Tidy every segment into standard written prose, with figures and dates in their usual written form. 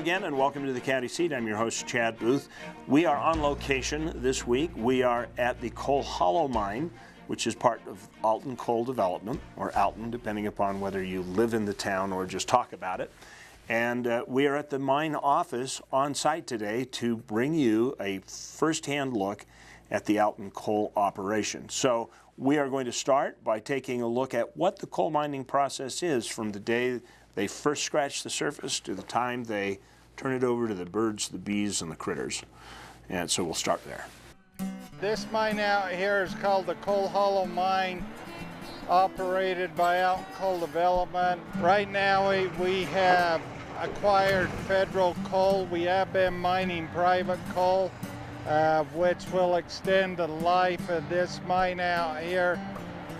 again, and welcome to the County Seat. I'm your host, Chad Booth. We are on location this week. We are at the Coal Hollow Mine, which is part of Alton Coal Development, or Alton, depending upon whether you live in the town or just talk about it. And we are at the mine office on site today to bring you a first-hand look at the Alton Coal Operation. So we are going to start by taking a look at what the coal mining process is from the day they first scratch the surface to the time they turn it over to the birds, the bees, and the critters. And so we'll start there. This mine out here is called the Coal Hollow Mine, operated by Alton Coal Development. Right now we have acquired federal coal. We have been mining private coal, which will extend the life of this mine out here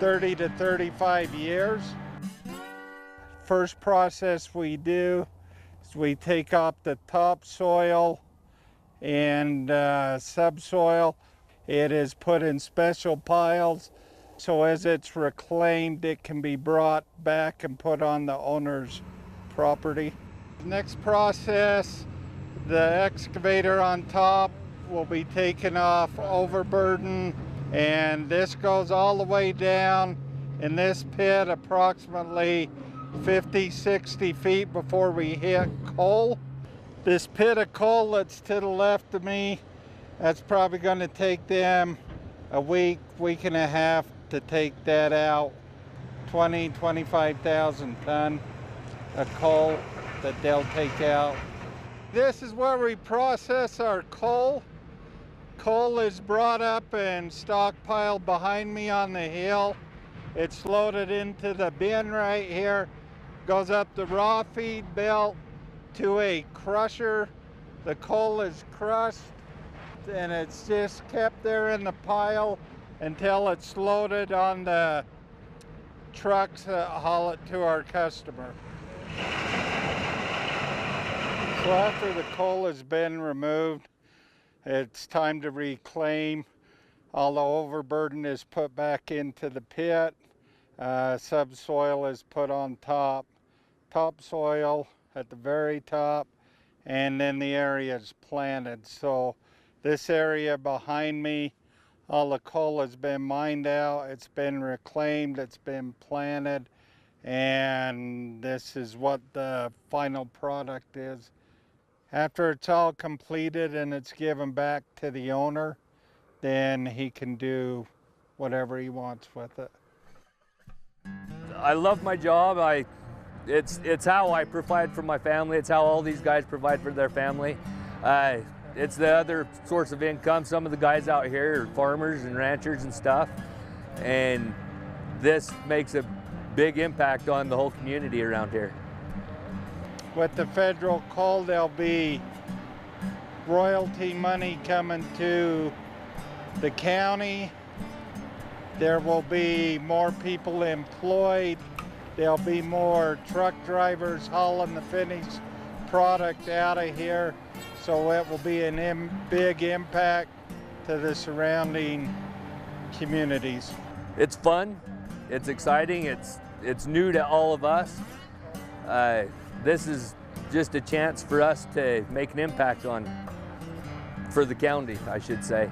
30 to 35 years. First process we do is we take off the topsoil and subsoil. It is put in special piles, so as it's reclaimed, it can be brought back and put on the owner's property. Next process, the excavator on top will be taken off overburden, and this goes all the way down in this pit approximately 50, 60 feet before we hit coal. This pit of coal that's to the left of me, that's probably going to take them a week, week and a half to take that out. 25,000 ton of coal that they'll take out. This is where we process our coal. Coal is brought up and stockpiled behind me on the hill. It's loaded into the bin right here, goes up the raw feed belt to a crusher. The coal is crushed and it's just kept there in the pile until it's loaded on the trucks that haul it to our customer. So after the coal has been removed, it's time to reclaim. All the overburden is put back into the pit. Subsoil is put on top. Topsoil at the very top, and then the area is planted. So this area behind me, all the coal has been mined out, it's been reclaimed, it's been planted, and this is what the final product is. After it's all completed and it's given back to the owner, then he can do whatever he wants with it. I love my job. It's how I provide for my family. It's how all these guys provide for their family. It's the other source of income. Some of the guys out here are farmers and ranchers and stuff, and this makes a big impact on the whole community around here. With the federal coal, there'll be royalty money coming to the county. There will be more people employed. There'll be more truck drivers hauling the finished product out of here. So it will be a big impact to the surrounding communities. It's fun, it's exciting, it's new to all of us. This is just a chance for us to make an impact for the county, I should say.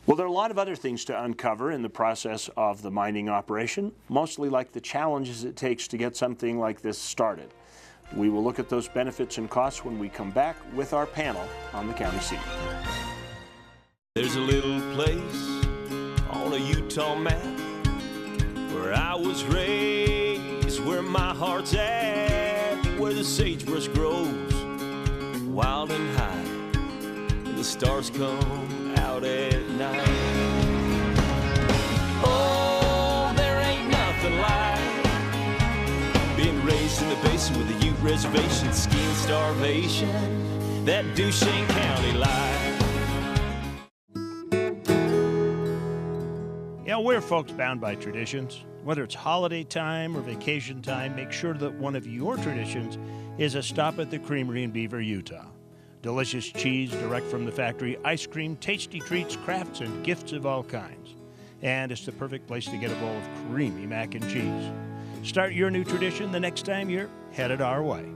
Well, there are a lot of other things to uncover in the process of the mining operation, mostly like the challenges it takes to get something like this started. We will look at those benefits and costs when we come back with our panel on the County Seat. There's a little place on a Utah map where I was raised, where my heart's at, where the sagebrush grows wild and high, and the stars come out at night. Oh, there ain't nothing like being raised in the basin with a Ute reservation, skiing starvation, that Duchesne County life. Yeah, we're folks bound by traditions. Whether it's holiday time or vacation time, make sure that one of your traditions is a stop at the Creamery in Beaver, Utah. Delicious cheese direct from the factory, ice cream, tasty treats, crafts, and gifts of all kinds. And it's the perfect place to get a bowl of creamy mac and cheese. Start your new tradition the next time you're headed our way.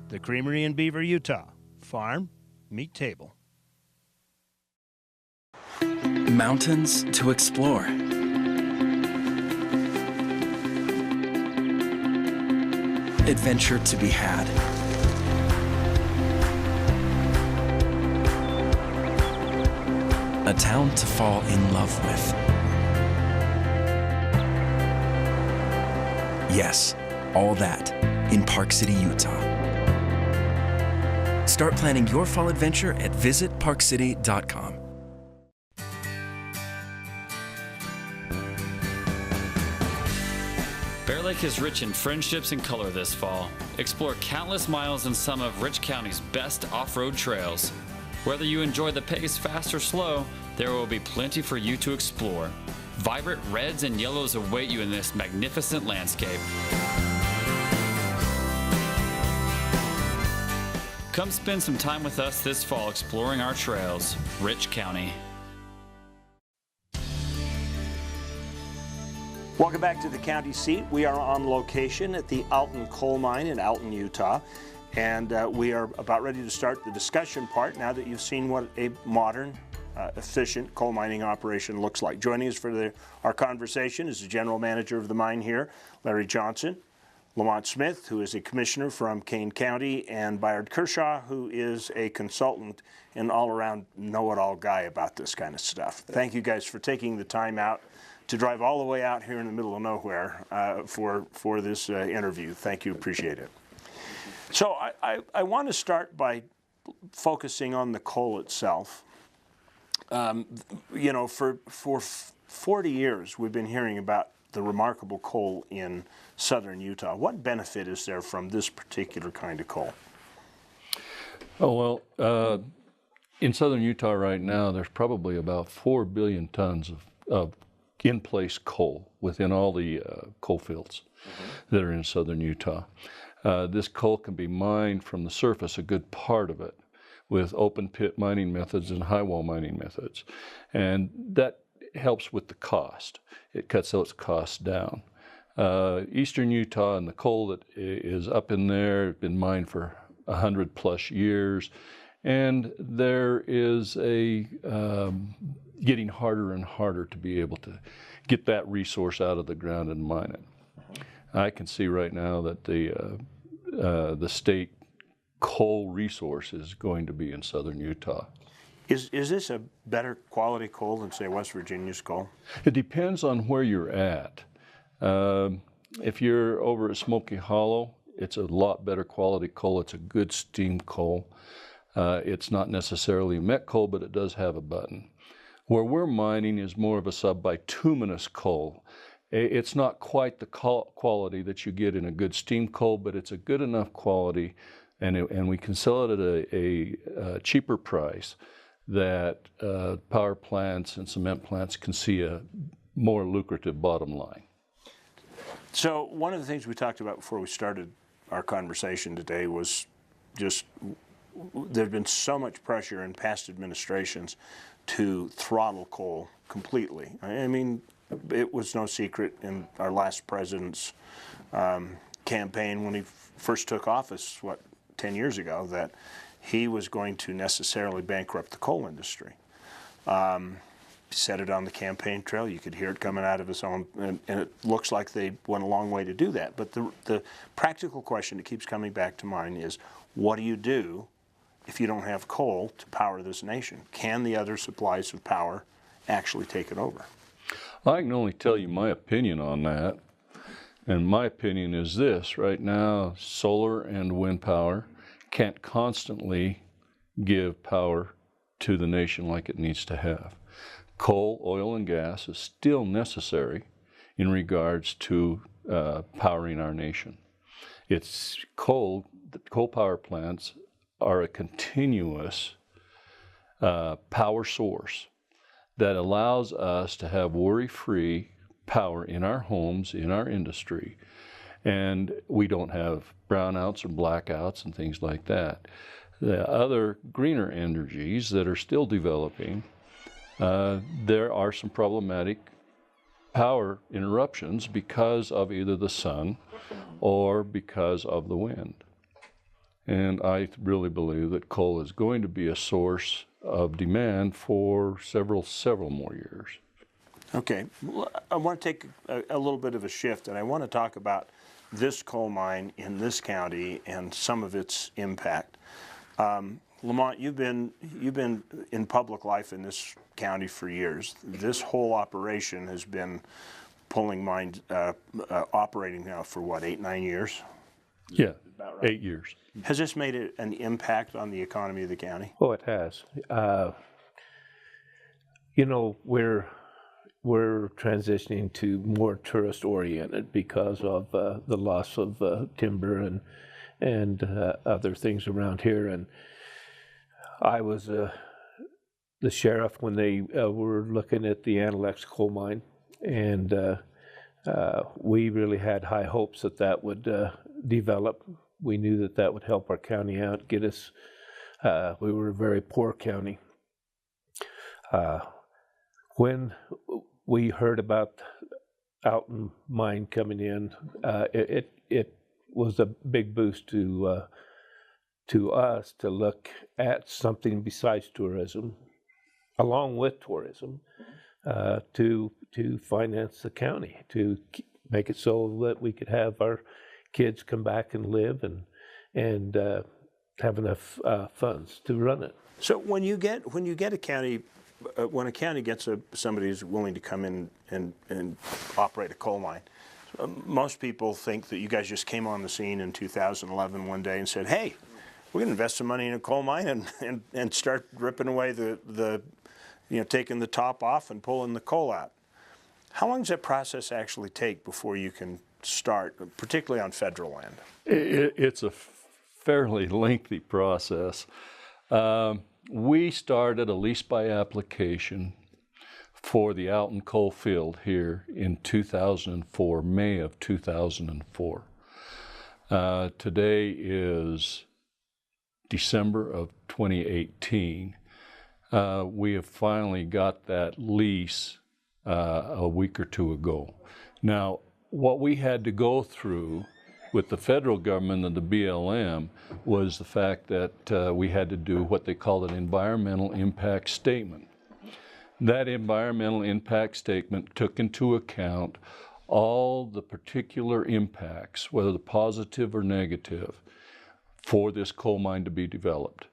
The Creamery in Beaver, Utah. Farm, meet table. Mountains to explore. Adventure to be had. A town to fall in love with. Yes, all that in Park City, Utah. Start planning your fall adventure at visitparkcity.com. Bear Lake is rich in friendships and color this fall. Explore countless miles in some of Rich County's best off-road trails. Whether you enjoy the pace fast or slow, there will be plenty for you to explore. Vibrant reds and yellows await you in this magnificent landscape. Come spend some time with us this fall exploring our trails. Rich County. Welcome back to the county seat. We are on location at the Alton Coal Mine in Alton, Utah. And we are about ready to start the discussion part now that you've seen what a modern, efficient coal mining operation looks like. Joining us for our conversation is the general manager of the mine here, Larry Johnson, Lamont Smith, who is a commissioner from Kane County, and Bayard Kershaw, who is a consultant and all-around know-it-all guy about this kind of stuff. Thank you guys for taking the time out to drive all the way out here in the middle of nowhere for this interview. Thank you, appreciate it. So I want to start by focusing on the coal itself. You know, for 40 years we've been hearing about the remarkable coal in southern Utah. What benefit is there from this particular kind of coal? Oh, well, in southern Utah right now, there's probably about 4 billion tons of in-place coal within all the coal fields that are in southern Utah. This coal can be mined from the surface, a good part of it, with open pit mining methods and high wall mining methods. And that helps with the cost. It cuts those costs down. Eastern Utah and the coal that is up in there has been mined for 100+ years. And there is a getting harder and harder to be able to get that resource out of the ground and mine it. I can see right now that the state coal resource is going to be in southern Utah. Is this a better quality coal than, say, West Virginia's coal? It depends on where you're at. If you're over at Smoky Hollow, it's a lot better quality coal. It's a good steam coal. It's not necessarily met coal, but it does have a button. Where we're mining is more of a subbituminous coal. It's not quite the quality that you get in a good steam coal, but it's a good enough quality, and we can sell it at a cheaper price that power plants and cement plants can see a more lucrative bottom line. So one of the things we talked about before we started our conversation today was just there's been so much pressure in past administrations to throttle coal completely. I mean, it was no secret in our last president's campaign when he first took office, 10 years ago, that he was going to necessarily bankrupt the coal industry. He said it on the campaign trail. You could hear it coming out of his own, and it looks like they went a long way to do that. But the practical question that keeps coming back to mind is, what do you do if you don't have coal to power this nation? Can the other supplies of power actually take it over? I can only tell you my opinion on that. And my opinion is this: right now, solar and wind power can't constantly give power to the nation like it needs to have. Coal, oil, and gas is still necessary in regards to powering our nation. It's coal, the coal power plants are a continuous power source that allows us to have worry-free power in our homes, in our industry, and we don't have brownouts or blackouts and things like that. The other greener energies that are still developing, there are some problematic power interruptions because of either the sun or because of the wind. And I really believe that coal is going to be a source of demand for several more years. Okay, I want to take a little bit of a shift, and I want to talk about this coal mine in this county and some of its impact. Lamont, you've been in public life in this county for years. This whole operation has been pulling mines, operating now for what, 8-9 years? Yeah, About right. 8 years. Has this made an impact on the economy of the county? Oh, it has. You know, we're transitioning to more tourist-oriented because of the loss of timber and other things around here. And I was the sheriff when they were looking at the Anilex coal mine, and we really had high hopes that that would develop. We knew that that would help our county out, get us. We were a very poor county. When we heard about Alton mine coming in, it was a big boost to us to look at something besides tourism, along with tourism, to finance the county, to make it so that we could have our kids come back and live and have enough funds to run it. So when you get a county, when a county gets somebody who's willing to come in and operate a coal mine, most people think that you guys just came on the scene in 2011 one day and said, "Hey, we're going to invest some money in a coal mine and start ripping away the taking the top off and pulling the coal out." How long does that process actually take before you can start, particularly on federal land? It's a fairly lengthy process. We started a lease by application for the Alton Coal Field here in 2004, May of 2004. Today is December of 2018. We have finally got that lease a week or two ago. Now, what we had to go through with the federal government and the BLM was the fact that we had to do what they called an environmental impact statement. That environmental impact statement took into account all the particular impacts, whether positive or negative, for this coal mine to be developed.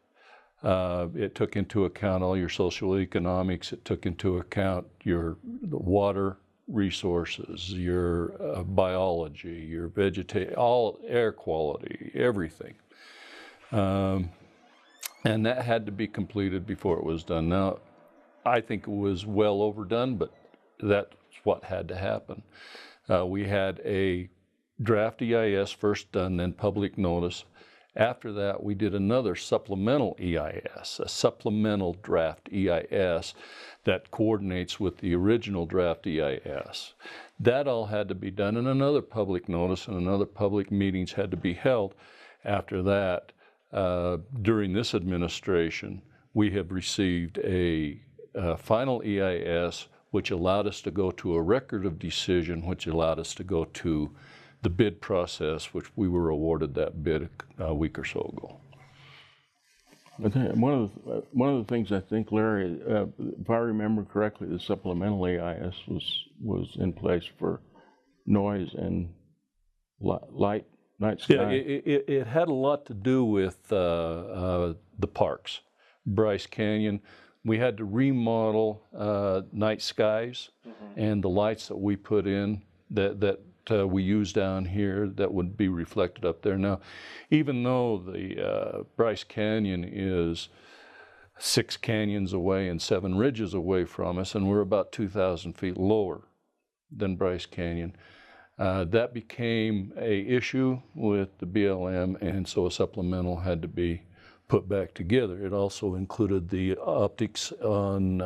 It took into account all your social economics. It took into account the water resources, your biology, your vegetation, all air quality, everything. And that had to be completed before it was done. Now, I think it was well overdone, but that's what had to happen. We had a draft EIS first done, then public notice. After that, we did another supplemental EIS, a supplemental draft EIS that coordinates with the original draft EIS. That all had to be done, and another public notice and another public meetings had to be held. After that, during this administration, we have received a final EIS, which allowed us to go to a record of decision, which allowed us to go to the bid process, which we were awarded that bid a week or so ago. One of the things I think, Larry, if I remember correctly, the supplemental EIS was in place for noise and night sky. Yeah, it had a lot to do with the parks, Bryce Canyon. We had to remodel night skies and the lights that we put in that we use down here that would be reflected up there. Now, even though the Bryce Canyon is 6 canyons away and 7 ridges away from us, and we're about 2,000 feet lower than Bryce Canyon, that became a issue with the BLM, and so a supplemental had to be put back together. It also included the optics on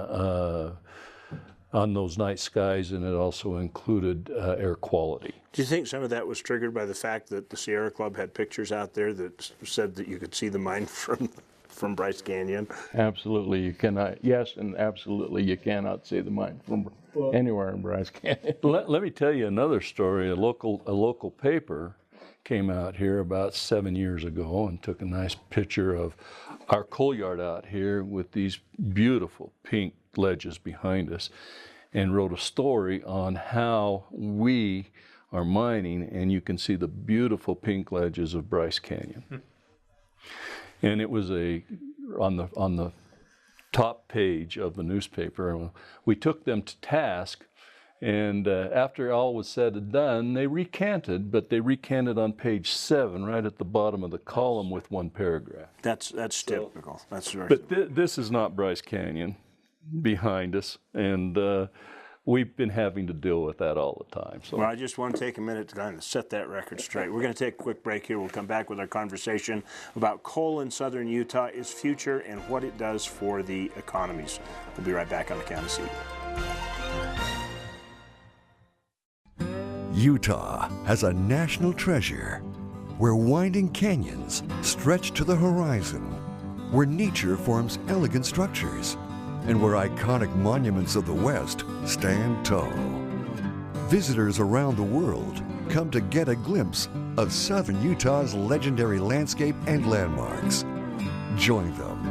those night skies, and it also included air quality. Do you think some of that was triggered by the fact that the Sierra Club had pictures out there that said that you could see the mine from from Bryce Canyon. Absolutely, you cannot. Yes, and absolutely, you cannot see the mine from anywhere in Bryce Canyon. Let me tell you another story. A local paper came out here about 7 years ago and took a nice picture of our coal yard out here with these beautiful pink ledges behind us, and wrote a story on how we are mining, and you can see the beautiful pink ledges of Bryce Canyon. And it was on the top page of the newspaper. We took them to task, and after all was said and done, they recanted, but they recanted on page 7, right at the bottom of the column with one paragraph. That's typical. That's very But this is not Bryce Canyon behind us, and we've been having to deal with that all the time. So. Well, I just want to take a minute to kind of set that record straight. We're going to take a quick break here. We'll come back with our conversation about coal in southern Utah, its future, and what it does for the economies. We'll be right back on the County Seat. Utah has a national treasure where winding canyons stretch to the horizon, where nature forms elegant structures, and where iconic monuments of the West stand tall. Visitors around the world come to get a glimpse of southern Utah's legendary landscape and landmarks. Join them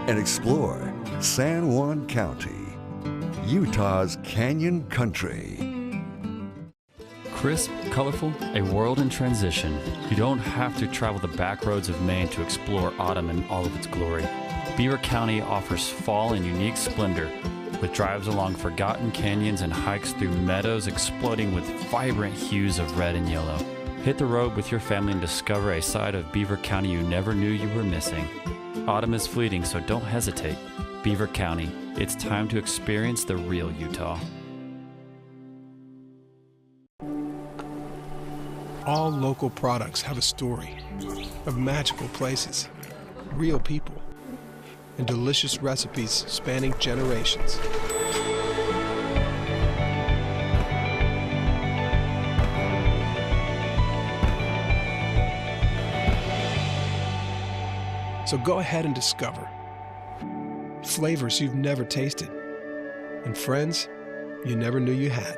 and explore San Juan County, Utah's canyon country. Crisp, colorful, a world in transition. You don't have to travel the back roads of Maine to explore autumn in all of its glory. Beaver County offers fall in unique splendor, with drives along forgotten canyons and hikes through meadows exploding with vibrant hues of red and yellow. Hit the road with your family and discover a side of Beaver County you never knew you were missing. Autumn is fleeting, so don't hesitate. Beaver County, it's time to experience the real Utah. All local products have a story of magical places, real people, and delicious recipes spanning generations. So go ahead and discover flavors you've never tasted and friends you never knew you had.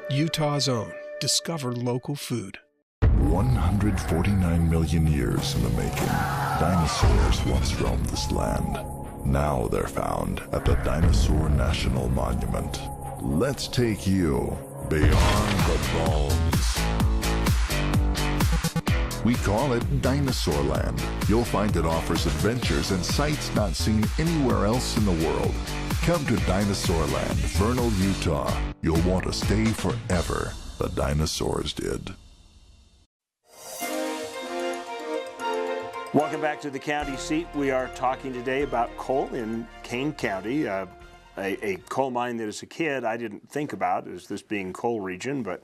Utah's own Discover Local Food. 149 million years in the making, dinosaurs once roamed this land. Now they're found at the Dinosaur National Monument. Let's take you beyond the bones. We call it Dinosaur Land. You'll find it offers adventures and sights not seen anywhere else in the world. Come to Dinosaur Land, Vernal, Utah. You'll want to stay forever. The dinosaurs did. Welcome back to the County Seat. We are talking today about coal in Kane County, a coal mine that as a kid I didn't think about as this being coal region, but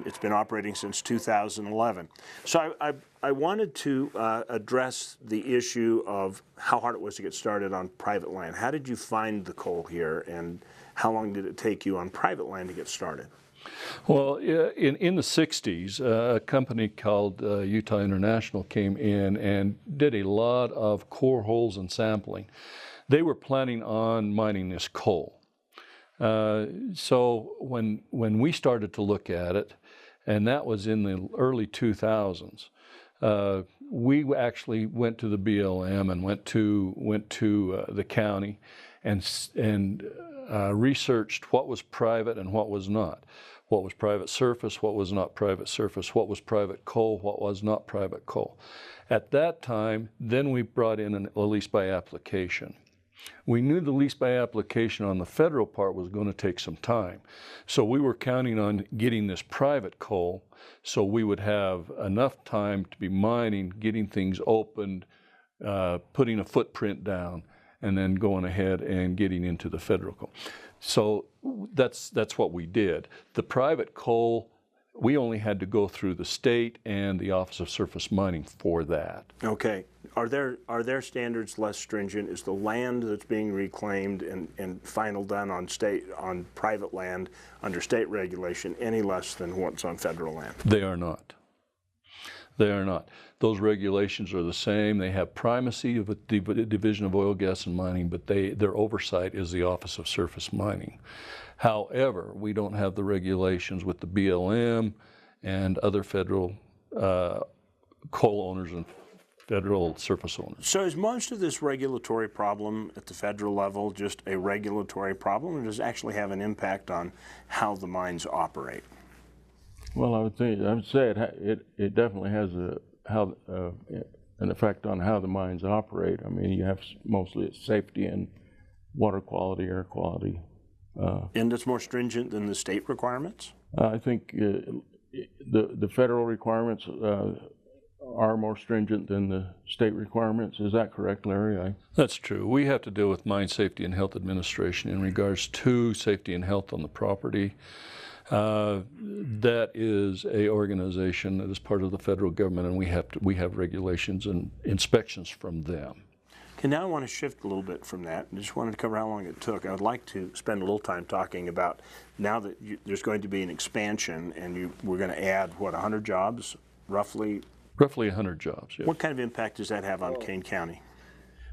it's been operating since 2011. So I wanted to address the issue of how hard it was to get started on private land. How did you find the coal here, and how long did it take you on private land to get started? Well, in the 60s, a company called Utah International came in and did a lot of core holes and sampling. They were planning on mining this coal. So when we started to look at it, and that was in the early 2000s, we actually went to the BLM and went to the county and researched what was private and what was not. What was private surface, what was not private surface, what was private coal, what was not private coal. At that time, then we brought in a lease by application. We knew the lease by application on the federal part was going to take some time. So we were counting on getting this private coal so we would have enough time to be mining, getting things opened, putting a footprint down, and then going ahead and getting into the federal coal. So that's what we did. The private coal, we only had to go through the state and the Office of Surface Mining for that. Okay. Are there standards less stringent? Is the land that's being reclaimed and final done on private land under state regulation any less than what's on federal land? They are not. They are not. those regulations are the same. They have primacy of the Division of Oil, Gas, and Mining, but their oversight is the Office of Surface Mining. However, we don't have the regulations with the BLM and other federal coal owners and federal surface owners. So is most of this regulatory problem at the federal level just a regulatory problem, or does it actually have an impact on how the mines operate? Well, I would say it definitely has an effect on how the mines operate. I mean, you have mostly it's safety and water quality, air quality. And it's more stringent than the state requirements? I think the federal requirements are more stringent than the state requirements. Is that correct, Larry? That's true. We have to deal with Mine Safety and Health Administration in regards to safety and health on the property. That is a organization that is part of the federal government, and we have regulations and inspections from them. Okay, now I want to shift a little bit from that. I just wanted to cover how long it took. I would like to spend a little time talking about now that there's going to be an expansion, and we're going to add, what, 100 jobs, roughly? Roughly 100 jobs, yes. What kind of impact does that have on Kane County?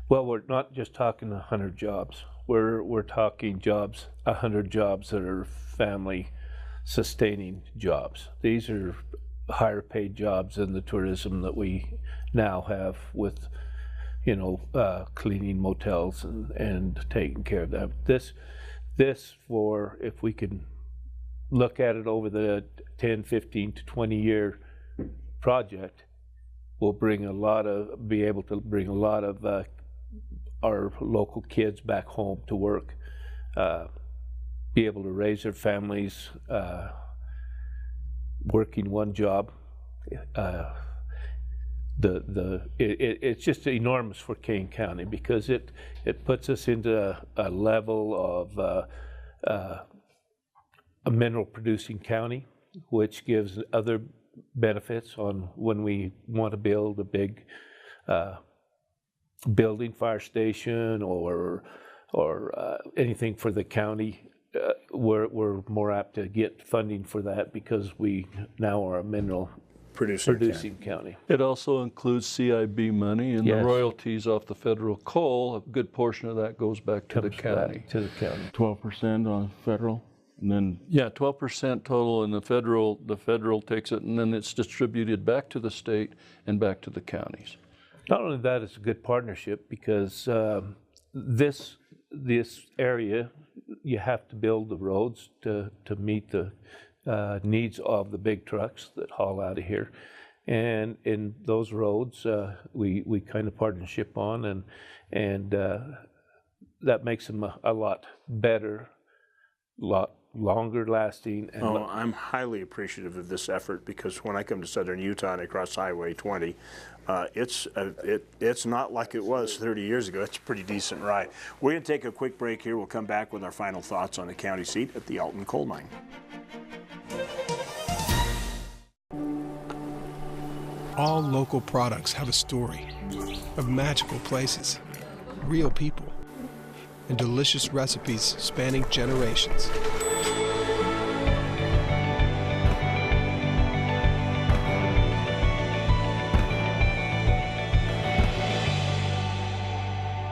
Well, we're not just talking 100 jobs. We're talking jobs, 100 jobs that are family sustaining jobs. These are higher paid jobs in the tourism that we now have with, cleaning motels and taking care of them. This for, if we can look at it over the 10, 15 to 20 year project, will be able to bring a lot of our local kids back home to work, be able to raise their families, working one job. It's just enormous for Kane County because it puts us into a level of a mineral producing county, which gives other benefits on when we want to build a big building, fire station, or anything for the county. We're more apt to get funding for that because we now are a mineral producing county. It also includes CIB money and the royalties off the federal coal. A good portion of that goes back to the county. 12% on federal, and then 12% total, and the federal takes it, and then it's distributed back to the state and back to the counties. Not only that, it's a good partnership because this area, you have to build the roads to meet the needs of the big trucks that haul out of here, and in those roads we kind of partnership on, and that makes them a lot better, lot longer lasting. And I'm highly appreciative of this effort because when I come to southern Utah and I cross Highway 20, it's not like it was 30 years ago. It's a pretty decent ride. We're going to take a quick break here. We'll come back with our final thoughts on the county seat at the Alton Coal Mine. All local products have a story of magical places, real people, and delicious recipes spanning generations.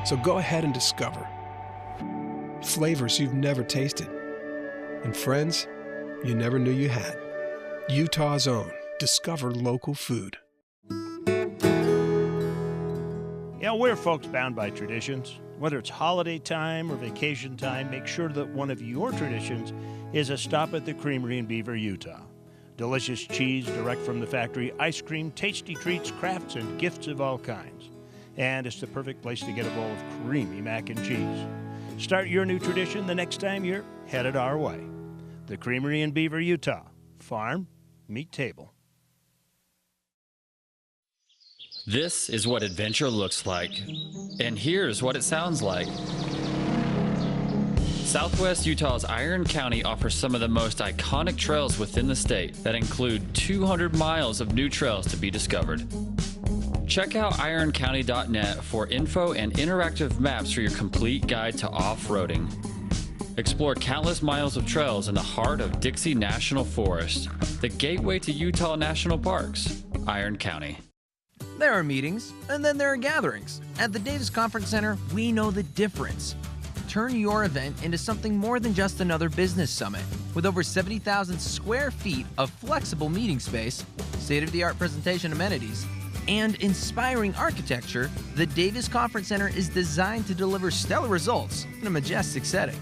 So go ahead and discover flavors you've never tasted and friends you never knew you had. Utah's own Discover Local Food. We're folks bound by traditions. Whether it's holiday time or vacation time, make sure that one of your traditions is a stop at the Creamery in Beaver, Utah. Delicious cheese direct from the factory, ice cream, tasty treats, crafts, and gifts of all kinds. And it's the perfect place to get a bowl of creamy mac and cheese. Start your new tradition the next time you're headed our way. The Creamery in Beaver, Utah. Farm, meet table. This is what adventure looks like, and here's what it sounds like. Southwest Utah's Iron County offers some of the most iconic trails within the state that include 200 miles of new trails to be discovered. Check out ironcounty.net for info and interactive maps for your complete guide to off-roading. Explore countless miles of trails in the heart of Dixie National Forest, the gateway to Utah National Parks, Iron County. There are meetings, and then there are gatherings. At the Davis Conference Center, we know the difference. Turn your event into something more than just another business summit. With over 70,000 square feet of flexible meeting space, state-of-the-art presentation amenities, and inspiring architecture, the Davis Conference Center is designed to deliver stellar results in a majestic setting.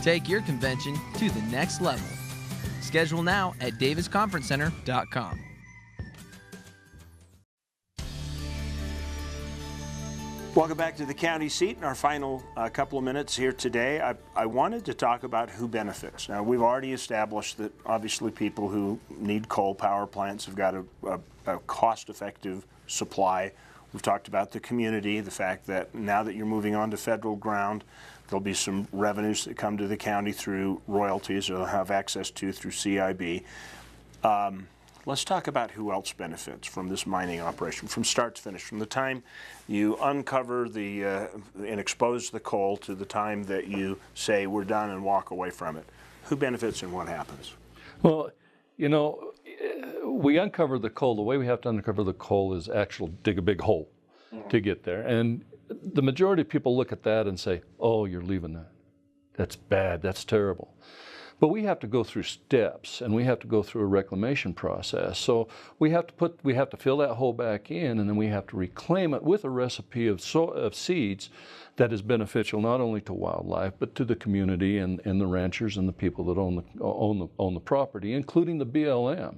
Take your convention to the next level. Schedule now at davisconferencecenter.com. Welcome back to the county seat in our final couple of minutes here today. I wanted to talk about who benefits. Now, we've already established that obviously people who need coal power plants have got a cost-effective supply. We've talked about the community, the fact that now that you're moving on to federal ground, there'll be some revenues that come to the county through royalties or they'll have access to through CIB. Let's talk about who else benefits from this mining operation, from start to finish, from the time you uncover and expose the coal to the time that you say we're done and walk away from it. Who benefits and what happens? Well, you know, we uncover the coal. The way we have to uncover the coal is actually dig a big hole to get there. And the majority of people look at that and say, oh, you're leaving that. That's bad, that's terrible. But we have to go through steps, and we have to go through a reclamation process. So we have to fill that hole back in, and then we have to reclaim it with a recipe of seeds that is beneficial not only to wildlife but to the community and the ranchers and the people that own the property, including the BLM.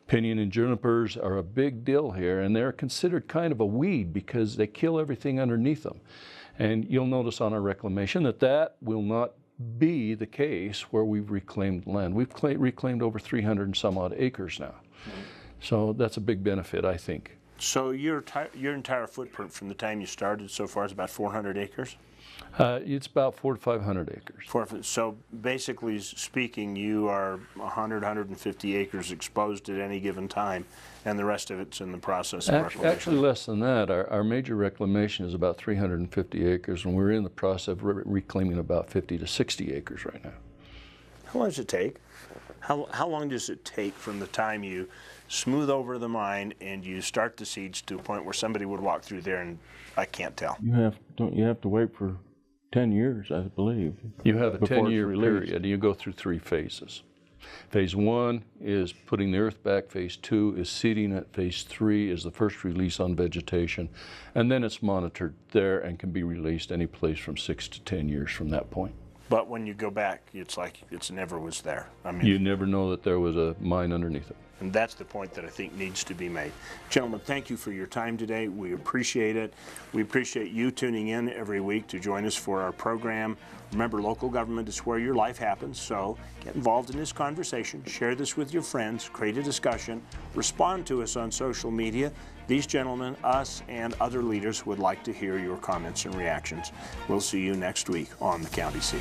Pinyon and junipers are a big deal here, and they're considered kind of a weed because they kill everything underneath them. And you'll notice on our reclamation that will not be the case where we've reclaimed land. We've reclaimed over 300 and some odd acres now. So that's a big benefit, I think. So your entire footprint from the time you started so far is about 400 acres? It's about 400 to 500 acres. So basically speaking, you are 100, 150 acres exposed at any given time, and the rest of it's in the process of reclamation. Actually less than that. Our major reclamation is about 350 acres, and we're in the process of reclaiming about 50 to 60 acres right now. How long does it take? How long does it take from the time you smooth over the mine and you start the seeds to a point where somebody would walk through there and I can't tell? You have to wait for 10 years, I believe. You have a 10-year period. You go through 3 phases. Phase 1 is putting the earth back. Phase 2 is seeding it. Phase 3 is the first release on vegetation. And then it's monitored there and can be released any place from 6 to 10 years from that point. But when you go back, it's like it never was there. I mean, you never know that there was a mine underneath it. And that's the point that I think needs to be made. Gentlemen, thank you for your time today. We appreciate it. We appreciate you tuning in every week to join us for our program. Remember, local government is where your life happens, so get involved in this conversation. Share this with your friends. Create a discussion. Respond to us on social media. These gentlemen, us, and other leaders would like to hear your comments and reactions. We'll see you next week on the County Seat.